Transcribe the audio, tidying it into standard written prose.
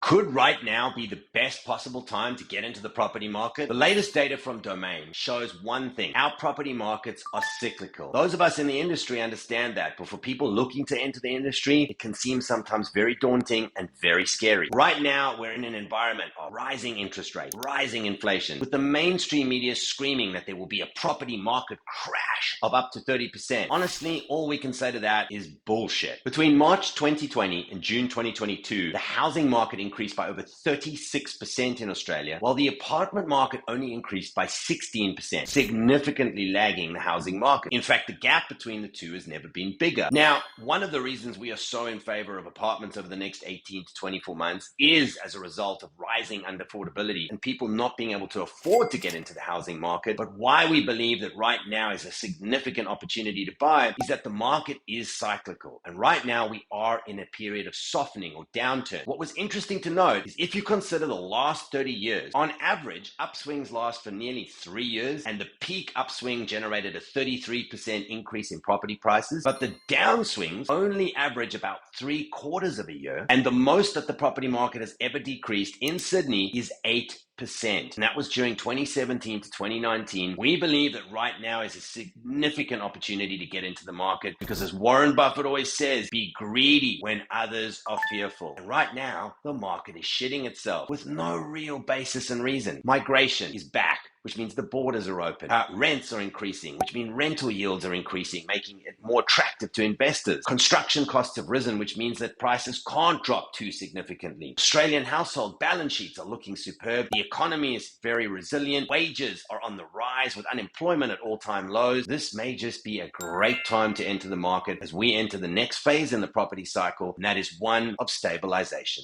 Could right now be the best possible time to get into the property market? The latest data from Domain shows one thing: our property markets are cyclical. Those of us in the industry understand that, but for people looking to enter the industry, it can seem sometimes very daunting and very scary. Right now, we're in an environment of rising interest rates, rising inflation, with the mainstream media screaming that there will be a property market crash of up to 30%. Honestly, all we can say to that is bullshit. Between March 2020 and June 2022, the housing market increased by over 36% in Australia, while the apartment market only increased by 16%, significantly lagging the housing market. In fact, the gap between the two has never been bigger. Now, one of the reasons we are so in favor of apartments over the next 18 to 24 months is as a result of rising unaffordability and people not being able to afford to get into the housing market. But why we believe that right now is a significant opportunity to buy is that the market is cyclical. And right now we are in a period of softening or downturn. What was interesting to note is if you consider the last 30 years, on average, upswings last for nearly 3 years, and the peak upswing generated a 33% increase in property prices, but the downswings only average about 3/4 of a year, and the most that the property market has ever decreased in Sydney is 8%. And that was during 2017 to 2019. We believe that right now is a significant opportunity to get into the market because, as Warren Buffett always says, be greedy when others are fearful. And right now, the market is shitting itself with no real basis and reason. Migration is back, which means the borders are open. Rents are increasing, which means rental yields are increasing, making it more attractive to investors. Construction costs have risen, which means that prices can't drop too significantly. Australian household balance sheets are looking superb. The economy is very resilient. Wages are on the rise with unemployment at all-time lows. This may just be a great time to enter the market as we enter the next phase in the property cycle, and that is one of stabilization.